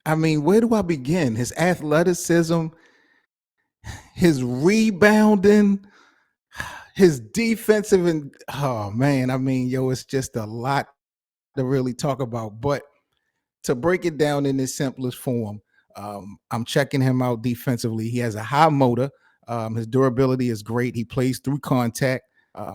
I mean, where do I begin? His athleticism, his rebounding, his defensive, and oh man, I mean, yo, it's just a lot to really talk about. But to break it down in its simplest form, I'm checking him out defensively. He has a high motor. His durability is great. He plays through contact. A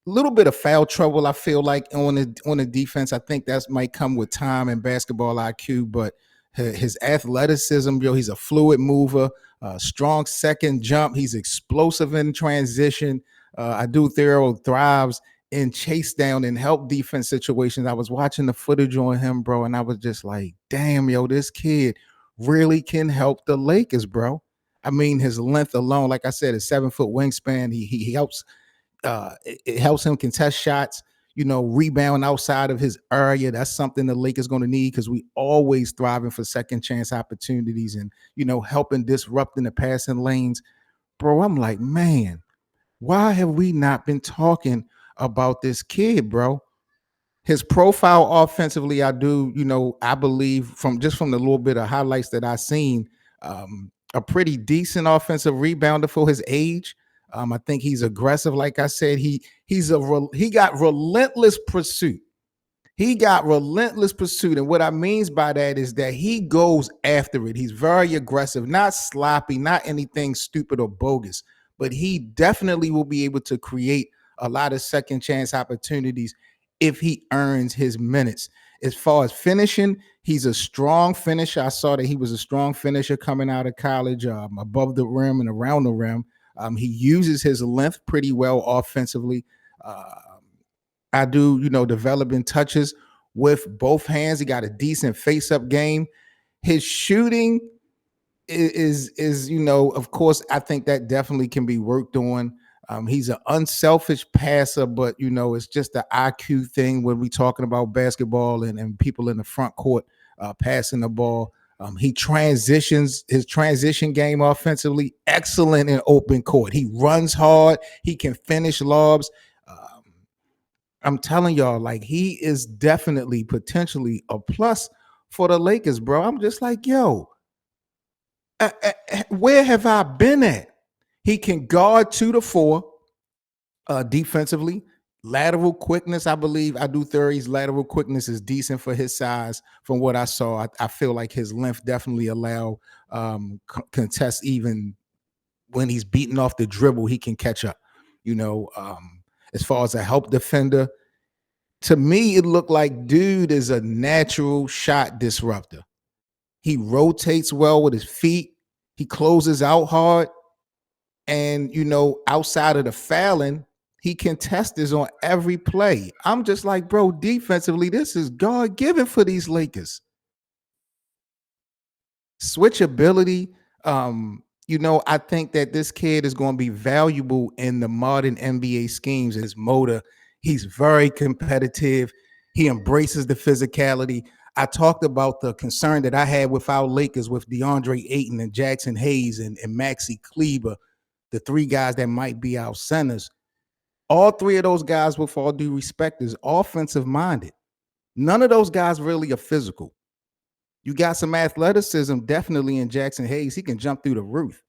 little bit of foul trouble, I feel like on the defense. I think that might come with time and basketball IQ, but his athleticism, yo, he's a fluid mover, strong second jump. He's explosive in transition. Adou Thiero thrives in chase down and help defense situations. I was watching the footage on him, bro, and I was just like, damn, yo, this kid really can help the Lakers, bro. I mean, his length alone, like I said, his 7 foot wingspan. He helps. It helps him contest shots. Rebound outside of his area. That's something the Lakers going to need because we always thriving for second chance opportunities and helping disrupting the passing lanes, bro. I'm like, man, why have we not been talking about this kid, bro? His profile offensively, I believe from the little bit of highlights that I seen, a pretty decent offensive rebounder for his age. I think he's aggressive. Like I said, he got relentless pursuit. He got relentless pursuit. And what I means by that is that he goes after it. He's very aggressive, not sloppy, not anything stupid or bogus, but he definitely will be able to create a lot of second chance opportunities if he earns his minutes. As far as finishing, he's a strong finisher. I saw that he was a strong finisher coming out of college, above the rim and around the rim. He uses his length pretty well offensively. I do, developing touches with both hands. He got a decent face-up game. His shooting is of course, I think that definitely can be worked on. He's an unselfish passer, but it's just the IQ thing when we talking about basketball and people in the front court passing the ball. He transitions his transition game offensively, excellent in open court. He runs hard. He can finish lobs. I'm telling y'all, like he is definitely potentially a plus for the Lakers, bro. I'm just like, yo, where have I been at? He can guard 2 to 4 defensively. Lateral quickness, I believe. I do Theory's lateral quickness is decent for his size. From what I saw, I feel like his length definitely allow contest even when he's beating off the dribble, he can catch up. As far as a help defender, to me, it looked like dude is a natural shot disruptor. He rotates well with his feet. He closes out hard. And, outside of the fouling, he contests on every play. I'm just like, bro, defensively, this is God given for these Lakers. Switchability. I think that this kid is going to be valuable in the modern NBA schemes. His motor, he's very competitive. He embraces the physicality. I talked about the concern that I had with our Lakers with DeAndre Ayton and Jackson Hayes and Maxi Kleber, the 3 guys that might be our centers. All 3 of those guys, with all due respect, is offensive minded. None of those guys really are physical. You got some athleticism definitely in Jackson Hayes. He can jump through the roof.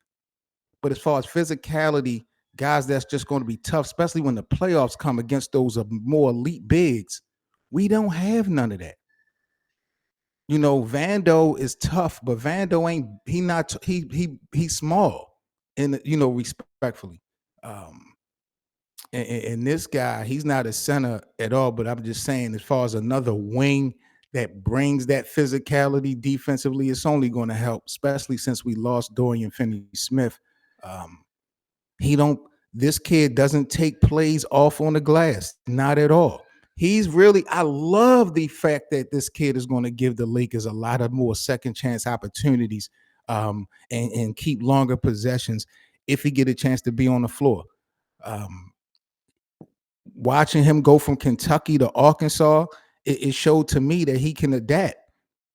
But as far as physicality, guys that's just going to be tough, especially when the playoffs come against those more elite bigs, we don't have none of that. Vando is tough, but Vando ain't he's small and respectfully. And this guy, he's not a center at all, but I'm just saying, as far as another wing that brings that physicality defensively, it's only going to help, especially since we lost Dorian Finney-Smith. This kid doesn't take plays off on the glass, not at all. I love the fact that this kid is going to give the Lakers a lot of more second chance opportunities and keep longer possessions if he get a chance to be on the floor. Watching him go from Kentucky to Arkansas, it showed to me that he can adapt.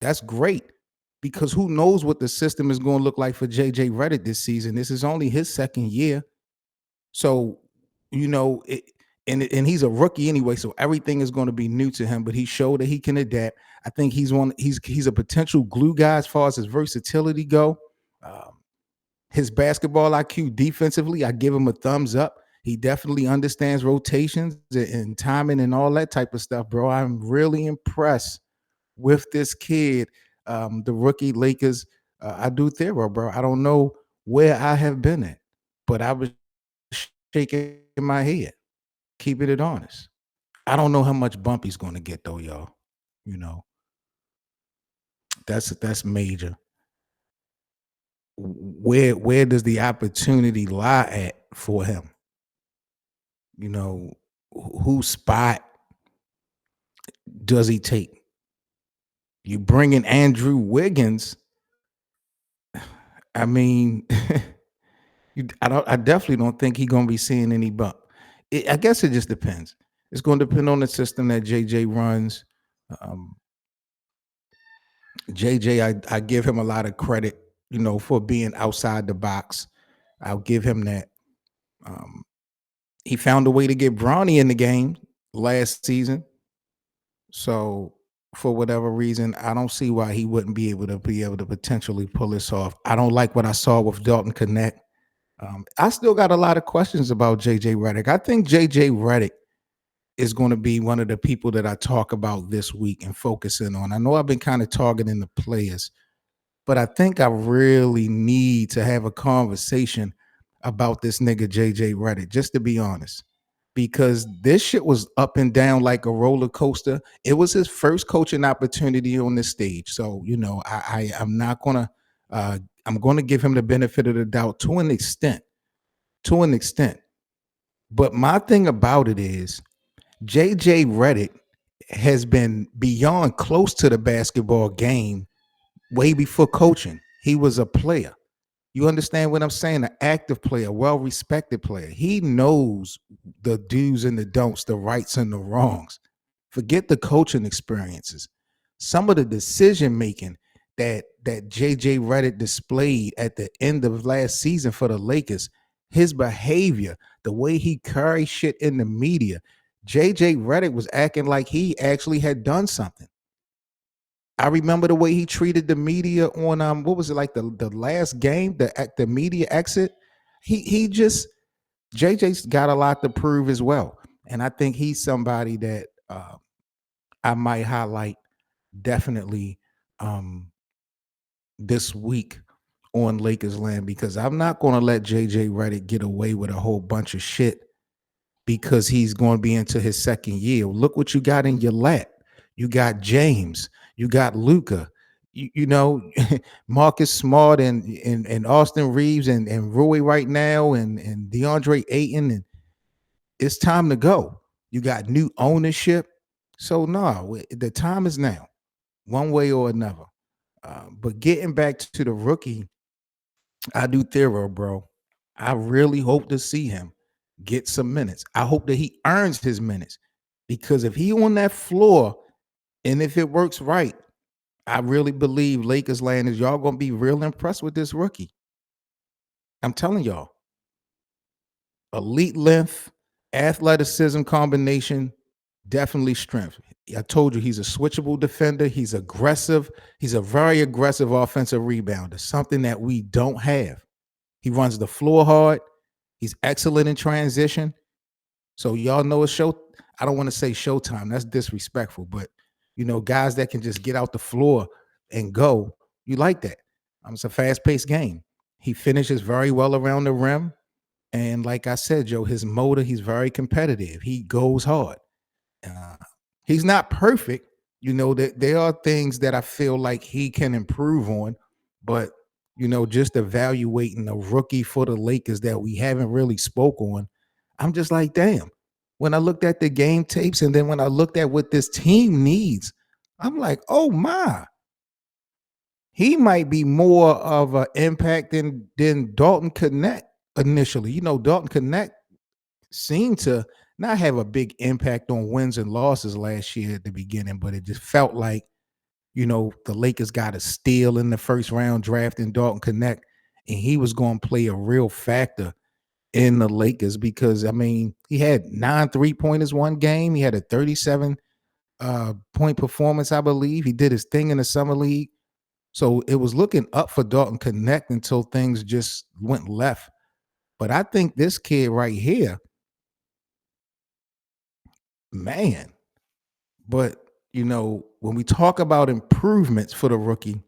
That's great because who knows what the system is going to look like for JJ Redick this season. This is only his second year. So, and he's a rookie anyway, so everything is going to be new to him. But he showed that he can adapt. I think he's a potential glue guy as far as his versatility go. Um, his basketball IQ defensively, I give him a thumbs up. He definitely understands rotations and timing and all that type of stuff, bro. I'm really impressed with this kid, the rookie Lakers, Adou Thiero, bro. I don't know where I have been at, but I was shaking my head, keeping it honest. I don't know how much bump he's going to get though, y'all. You know, that's major. Where does the opportunity lie at for him? You know, whose spot does he take? You bring in Andrew Wiggins. I mean, I definitely don't think he's gonna be seeing any bump. I guess it just depends. It's going to depend on the system that JJ runs. Um, JJ, I give him a lot of credit, for being outside the box. I'll give him that. Um, he found a way to get Bronny in the game last season. So for whatever reason, I don't see why he wouldn't be able to potentially pull this off. I don't like what I saw with Dalton Connect. I still got a lot of questions about JJ Redick. I think JJ Redick is going to be one of the people that I talk about this week and focusing on. I know I've been kind of targeting the players, but I think I really need to have a conversation about this nigga JJ Redick, just to be honest, because this shit was up and down like a roller coaster. It was his first coaching opportunity on this stage, so I'm not gonna. I'm going to give him the benefit of the doubt to an extent. To an extent, but my thing about it is JJ Redick has been beyond close to the basketball game way before coaching. He was a player. You understand what I'm saying? An active player, well-respected player. He knows the do's and the don'ts, the rights and the wrongs. Forget the coaching experiences. Some of the decision making that JJ Redick displayed at the end of last season for the Lakers, his behavior, the way he carried shit in the media, JJ Redick was acting like he actually had done something. I remember the way he treated the media on what was it, like the last game, the media exit. He just JJ's got a lot to prove as well, and I think he's somebody that I might highlight definitely um, this week on Lakers land, because I'm not going to let JJ Redick get away with a whole bunch of shit because he's going to be into his second year. Look what you got in your lap. You got James, you got Luka, you know, Marcus Smart and Austin Reeves and Rui right now and DeAndre Ayton, and it's time to go. You got new ownership. So no, the time is now, one way or another. But getting back to the rookie, Adou Thiero, bro, I really hope to see him get some minutes. I hope that he earns his minutes, because if he on that floor and if it works right, I really believe Lakers land is y'all gonna be real impressed with this rookie. I'm telling y'all, elite length, athleticism combination, definitely strength. I told you he's a switchable defender. He's aggressive. He's a very aggressive offensive rebounder, something that we don't have. He runs the floor hard. He's excellent in transition. So y'all know it's show. I don't want to say showtime. That's disrespectful, but guys that can just get out the floor and go. You like that? It's a fast-paced game. He finishes very well around the rim, and like I said, Joe, his motor. He's very competitive. He goes hard. Uh, he's not perfect. That there are things that I feel like he can improve on, but just evaluating a rookie for the Lakers that we haven't really spoke on, I'm just like, damn. When I looked at the game tapes and then when I looked at what this team needs, I'm like, oh my, he might be more of an impact than Dalton Connect initially. Dalton Connect seemed to not have a big impact on wins and losses last year at the beginning, but it just felt like, the Lakers got a steal in the first round drafting Dalton Connect, and he was going to play a real factor in the Lakers because I mean he had 9 3-pointers one game. He had a 37 point performance, I believe. He did his thing in the summer league. So it was looking up for Dalton Connect until things just went left. But I think this kid right here, man. But when we talk about improvements for the rookie,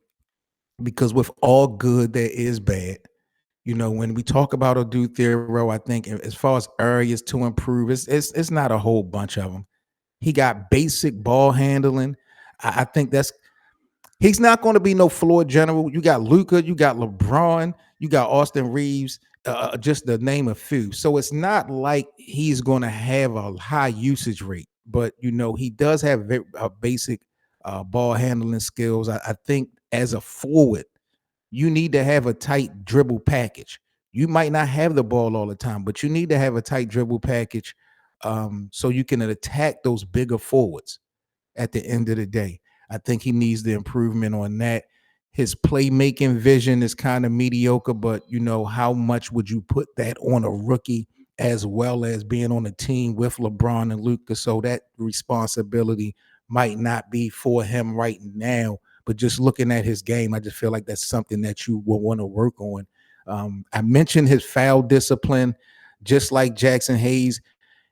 because with all good there is bad. When we talk about Adou Thiero, I think as far as areas to improve, it's not a whole bunch of them. He got basic ball handling. I think he's not going to be no floor general. You got Luka, you got LeBron, you got Austin Reeves, just to name a few. So it's not like he's going to have a high usage rate, but he does have basic ball handling skills. I think as a forward, you need to have a tight dribble package. You might not have the ball all the time, but you need to have a tight dribble package so you can attack those bigger forwards at the end of the day. I think he needs the improvement on that. His playmaking vision is kind of mediocre, but how much would you put that on a rookie as well as being on a team with LeBron and Luka? So that responsibility might not be for him right now, but just looking at his game, I just feel like that's something that you will want to work on. I mentioned his foul discipline, just like Jackson Hayes.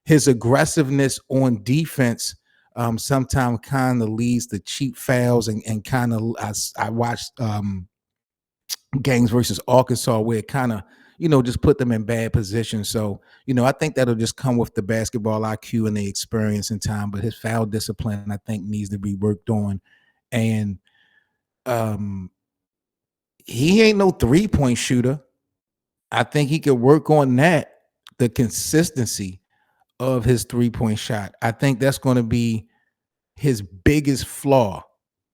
His aggressiveness on defense sometimes kind of leads to cheap fouls and kind of I watched games versus Arkansas where it kind of just put them in bad position. So I think that'll just come with the basketball IQ and the experience and time. But his foul discipline, I think, needs to be worked on. And he ain't no 3-point shooter. I think he could work on that, the consistency of his 3-point shot. I think that's going to be his biggest flaw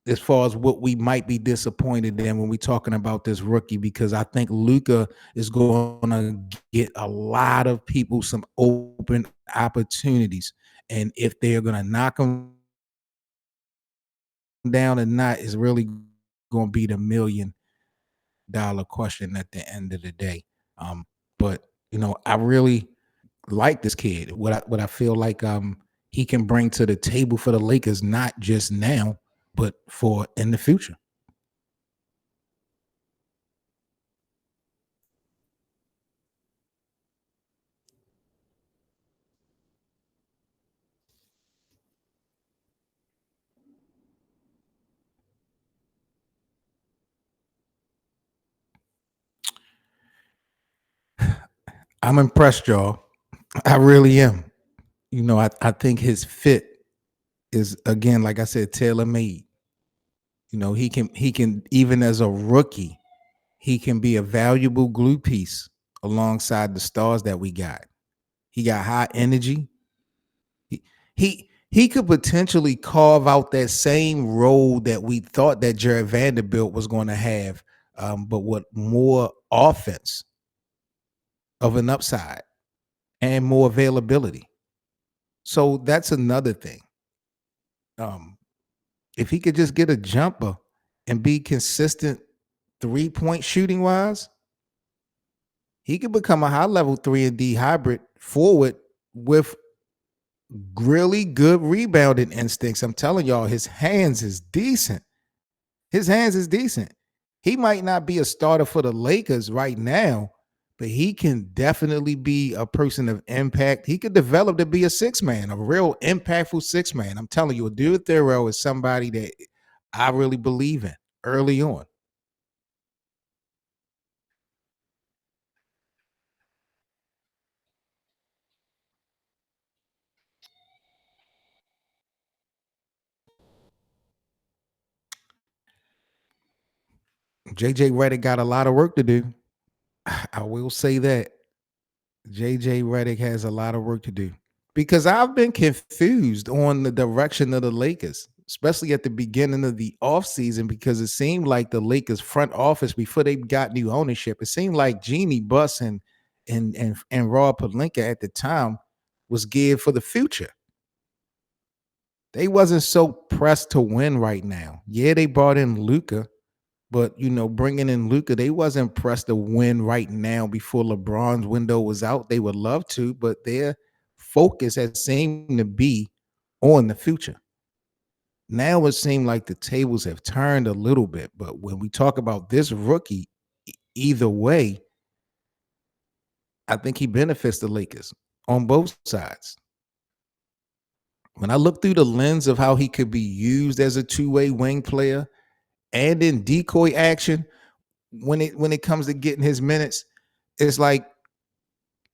as far as what we might be disappointed in when we're talking about this rookie, because I think Luka is going to get a lot of people some open opportunities. And if they're going to knock him down or not is really going to be the $1 million question at the end of the day. But I really like this kid. What I feel like he can bring to the table for the Lakers, not just now, but for in the future. I'm impressed, y'all. I really am. I think his fit is, again, like I said, tailor made. He can even as a rookie, he can be a valuable glue piece alongside the stars that we got. He got high energy. He could potentially carve out that same role that we thought that Jared Vanderbilt was going to have, but with more offense of an upside and more availability. So that's another thing. Um, if he could just get a jumper and be consistent 3-point shooting wise, he could become a high level 3-and-D hybrid forward with really good rebounding instincts. I'm telling y'all, his hands is decent. His hands is decent. He might not be a starter for the Lakers right now, but he can definitely be a person of impact. He could develop to be a six man, a real impactful six man. I'm telling you, Adou Thiero is somebody that I really believe in early on. JJ Redick got a lot of work to do. I will say that. JJ Redick has a lot of work to do because I've been confused on the direction of the Lakers, especially at the beginning of the offseason, because it seemed like the Lakers front office before they got new ownership, it seemed like Jeannie Buss and Rob Pelinka at the time was geared for the future. They wasn't so pressed to win right now. Yeah, they brought in Luka, But bringing in Luka, they wasn't pressed to win right now before LeBron's window was out. They would love to, but their focus has seemed to be on the future. Now it seemed like the tables have turned a little bit. But when we talk about this rookie, either way, I think he benefits the Lakers on both sides. When I look through the lens of how he could be used as a two-way wing player and in decoy action, when it comes to getting his minutes, it's like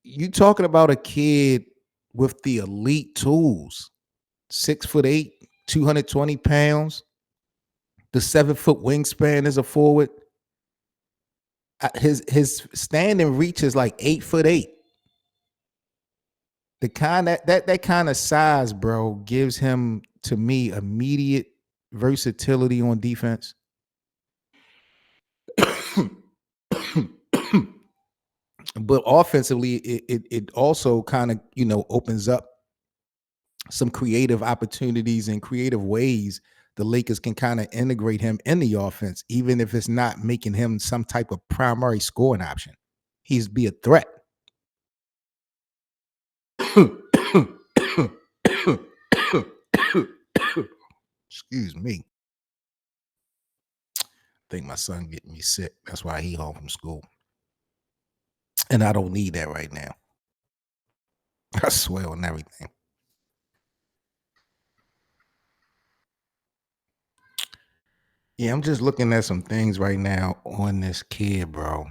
you talking about a kid with the elite tools, 6'8", 220 pounds, the 7-foot wingspan as a forward. His standing reach is like 8'8". The kind that kind of size, bro, gives him to me immediate versatility on defense. But offensively, it also kind of opens up some creative opportunities and creative ways the Lakers can kind of integrate him in the offense, even if it's not making him some type of primary scoring option. He's be a threat. Excuse me. I think my son getting me sick. That's why he home from school. And I don't need that right now. I swear on everything. Yeah, I'm just looking at some things right now on this kid, bro.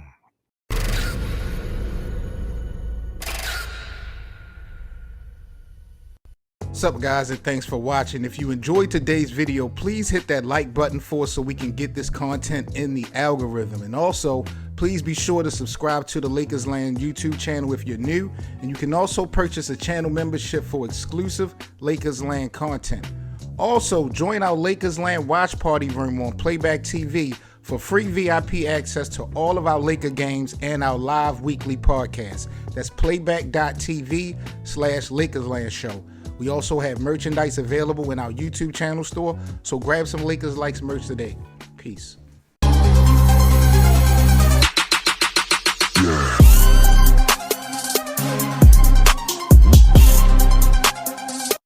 What's up, guys, and thanks for watching. If you enjoyed today's video, please hit that like button for us so we can get this content in the algorithm. And also, please be sure to subscribe to the Lakers Land YouTube channel if you're new. And you can also purchase a channel membership for exclusive Lakers Land content. Also, join our Lakers Land watch party room on Playback TV for free VIP access to all of our Laker games and our live weekly podcast. That's playback.tv/LakersLand show. We also have merchandise available in our YouTube channel store, so grab some Lakers Likes merch today. Peace.